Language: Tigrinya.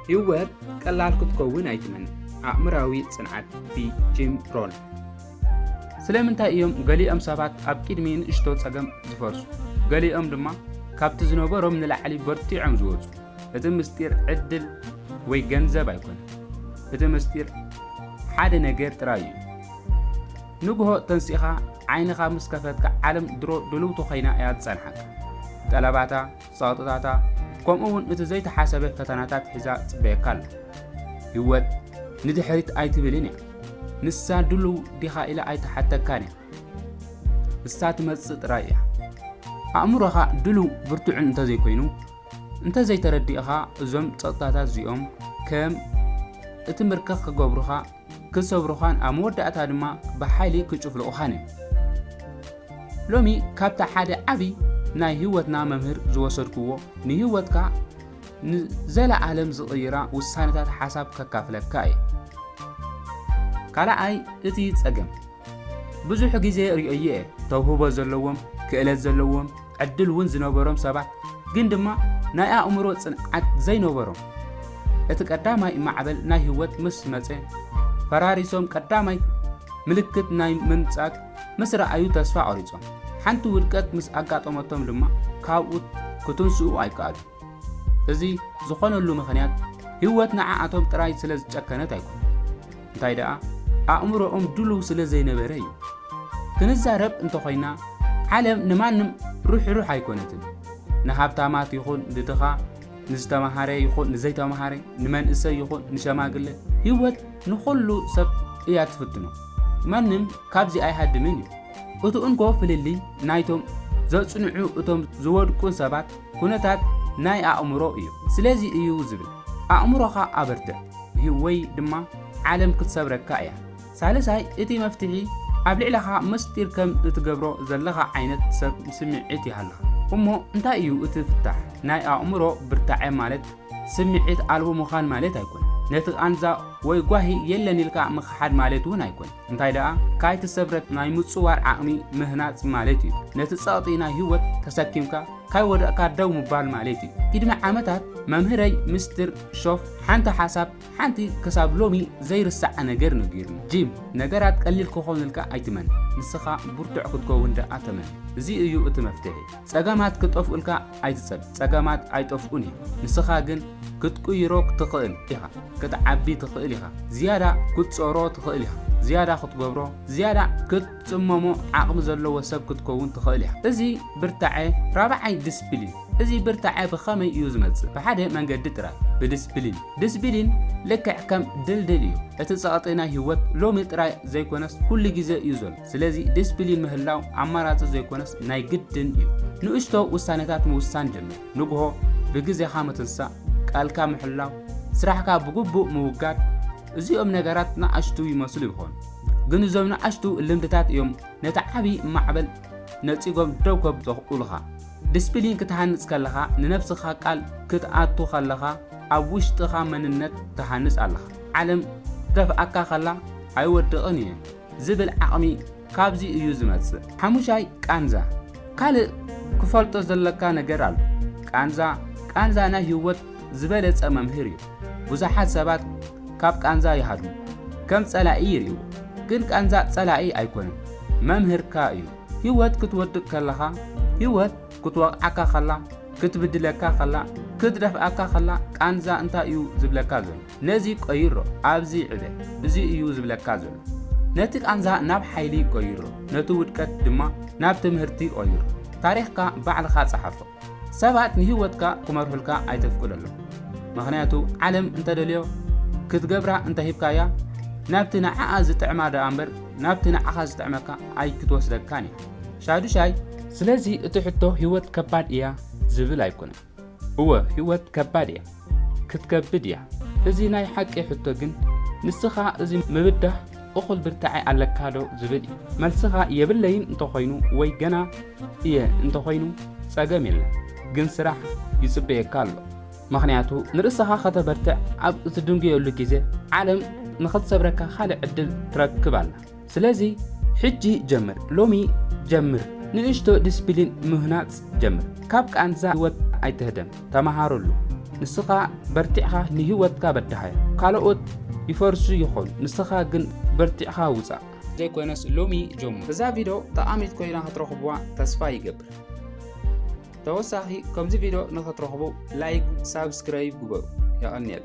هيوت قلال كتكون أيتمنى أمراوي صنعت بجيم رول سلامنتا يوم قالي أم سابات أبكيد مين اشتوت ساقم زفرسو قالي أم دما كابت زنوبرو من العلي برتي عم زوزو هذا مستير عدل ويجنزب أيكون هذا مستير حدا نجار ترايو نجهو تنسيخا عينها مسكفتك عالم درو دلو تخينا اياد صنحك طلباتا صوتاتا كمون متزي تحاسب فتناتات حزا صبيكال هيوت ندحريت ايتبليني نسا دلو ديخا الى ايت حتى كاني السات مصط رايح امرها دلو برتع انت زي كوينو انت زي ترديها زم صوتاتات زيوم كم اتمركخ كغبرها كسبرخان اموداتا دما بحالي كچفلو خاني لومي كابتا حدا ابي ناي هيوتنا ممهر زوسركو ني هيوتكا زلا عالم زغيرا وسانتات حساب ككافلكا اي كالا اي اتي صقم بزح غيزه ريئيه توهبو زلوم كእለት زلوم عدل ون زنبرم سبات ግን ድማ ናይ ኣእምሮ ጽንዓት ዘይነበሮም እቲ ቀዳማይ ማዕበል ናይ ህይወት ምስ መጽ ፈራሪሶም ቀዳማይ ምልክት ናይ መንጻት መስራኣዩ ተስፋ ቆሪጾም ሓንቲ ውድቀት ምስ ኣጋጠመቶም ድማ ካብኡ ክትንስኡ ኣይከኣሉ እዚ ዝኾነሉ ምኽንያት ህይወት ንዓኣቶም ጥራይ ስለ ዝጨከነት ኣይኮነ እንታይ ደኣ ኣእምሮኦም ድሉው ስለ ዘይነበረ እዩ ክንዛረብ እንተኾይና ዓለም ንማንም ሩሕ ኣይኮነትን ንሃብታማት ይኹን ንድኻ ንዝተማሃረ ይኹን ንዘይተማሃረ ንመንእሰይ ይኹን ንሸማግለ ህይወት ንኹሉ ሰብ እያ ትፍትኖ ማንም ካብዚ ኣይሃድምን እዩ እቱ እንኮ ፍልሊ ናይቶም ዘጽንዑ እቶም ዝወድቁን ሰባት ኩነታት ናይ ኣእምሮ እዩ ስለዚ እዩ ዝብል ኣእምሮኻ ኣበርትዕ ወይ ድማ ዓለም ክትሰብረካ እያ ሳልሳይ እቲ መፍትሒ ኣብ ልዕለኻ መስጢር ከም እትገብሮ ዘለኻ ዓይነት ሰብ ስምዒት ይሃልኻ እሞ እንታይ እዩ እቲ ፍታሕ ናይ ኣእምሮ ብርታዕ ማለት ስምዒት ኣልቦ ምዃን ማለት ኣይኮነ ነቲ ኣንዛ ወይ ጓሂ የለን ኢልካ ምኽሓድ ማለት እውን ኣይኮነ እንታይ ደኣ ካይቲ ሰብረት ናይ ምጽዋር ዓቕሚ ምህናጽ ማለት እዩ ነቲ ጸቕጢ ናይ ህይወት ተሰኪምካ ካይ ወደቕካ ደው ምባል ማለት እዩ ቅድሚ ዓመታት መምህረይ ምስትር ሾፍ ሓንቲ ሓሳብ ሓንቲ ክሳብ ሎሚ ዘይርሳዕ ነገር ነጊርኒ ጂም ነገራት ቀሊል ክኾንልካ ኣይትመን ንስኻ ብርቱዕ ክትከውን ደኣ ተመን እዚ እዩ እቲ መፍትሒ ጸገማት ክጠፍኡልካ ኣይትጸብ ጸገማት ኣይጠፍኡን እዩ ንስኻ ግን ክትቅይሮ ትኽእል ኢኻ ክትዓቢ ትኽእል ኢኻ ዝያዳ ክትጾሮ ትኽእል ኢኻ ዝያዳ ክትገብሮ ዝያዳ ክትጽመሞ ዓቕሚ ዘለዎ ሰብ ክትከውን ትኽእል ኢኻ እዚ ብርታዕ ራብዓይ ዲስፕሊን እዚ ብርታዕ ብኸመይ እዩ ዝመጽእ ብሓደ መንገዲ ጥራይ ብዲስፕሊን ልክዕ ከም ድልድል እዩ እቲ ጸቕጢ ናይ ህይወት ሎሚ ጥራይ ዘይኮነስ ኩሉ ግዜ እዩ ዘሎ ስለዚ ዲስፕሊን ምህላው ኣማራጺ ዘይኮነስ ናይ ግድን እዩ ንእሽቶ ውሳነታት ምውሳን ጀምር ንግሆ ብግዜኻ ምትንሳእ ቃልካ ምሕላው ስራሕካ ብግቡእ ምውጋድ እዚኦም ነገራት ንኣሽቱ ይመስሉ ይኾኑ ግን እዞም ንኣሽቱ ልምድታት እዮም ነቲ ዓብዪ ማዕበል ነፂጎም ደው ከብዘኽእሉኻ ዲስፕሊን ክትሃንጽ ከለኻ ንነፍስኻ ቃል ክትኣቱ ከለኻ ኣብ ውሽጥኻ መንነት ትሃንጽ ኣለኻ ዓለም ተፍኣካ ከላ ኣይወድቕን እየ ዝብል ዓቕሚ ካብዚ እዩ ዝመጽእ ሓሙሻይ ቃንዛ ካልእ ክፈልጦ ዘለካ ነገር ኣሎ ቃንዛ ናይ ህይወት ዝበለጸ መምህር እዩ ብዙሓት ሰባት ካብ ቃንዛ ይሃድሙ ከም ጸላኢ ይርእዩ ግን ቃንዛ ጸላኢ ኣይኮነን መምህርካ እዩ ህይወት ክትወድቕ ከለኻ ህይወት ክትወቕዓካ ከላ ክትብድለካ ከላ ክትደፍኣካ ከላ ቃንዛ እንታይ እዩ ዝብለካ ዘሎ ነዚ ቆይሮ ኣብዚ ዕበ እዚ እዩ ዝብለካ ዘሎ ነቲ ቃንዛ ናብ ሓይሊ ቆይሮ ነቲ ውድቀት ድማ ናብ ትምህርቲ ቆይሮ ታሪኽካ ባዕልኻ ጸሓፎ ሰባት ንህይወትካ ክመርሑልካ ኣይተፍቅደሎም ምኽንያቱ ዓለም እንተደልዮ ክትገብራ እንተሂብካያ ናብቲ ንዓኣ ዝጥዕማ ደኣ እምበር ናብቲ ንዓኻ ዝጥዕመካ ኣይ ክትወስደካን እያ ሻዱሻይ ስለዚ እቲ ሕቶ ህይወት ከባድ እያ ዝብል ኣይኮነን እወ ህይወት ከባድ እያ ክትከብድ እያ እዚ ናይ ሓቂ ሕቶ ግን ንስኻ እዚ ምብዳህ እኹል ብርታዕ ኣለካ ዶ ዝብል እዩ መልስኻ የብለይን እንተኾይኑ ወይ ገና እየ እንተኾይኑ ጸገም የለን ግን ስራሕ ይጽበየካ ኣሎ ምኽንያቱ ንርእስኻ ከተበርትዕ ኣብ እትድንግየሉ ግዜ ዓለም ንኽትሰብረካ ካልእ ዕድል ትረክብ ኣላ ስለዚ ሕጂ ጀምር ሎሚ ጀምር ንእሽቶ ዲስፕሊን ምህናጽ ጀምር ካብ ቃንዛ ህይወት ኣይትህደም ተመሃረሉ نسخة برتعها نهوت كابدها كالوت يفرسو يخون نسخة جن برتعها وزع زي كوينس لومي جمو بزا فيديو تقاميت كوينا هترخبوا تصفى يقبر توساخي كم زي فيديو نخطرخبوا لايك سابسكرايب جبو يا أنيل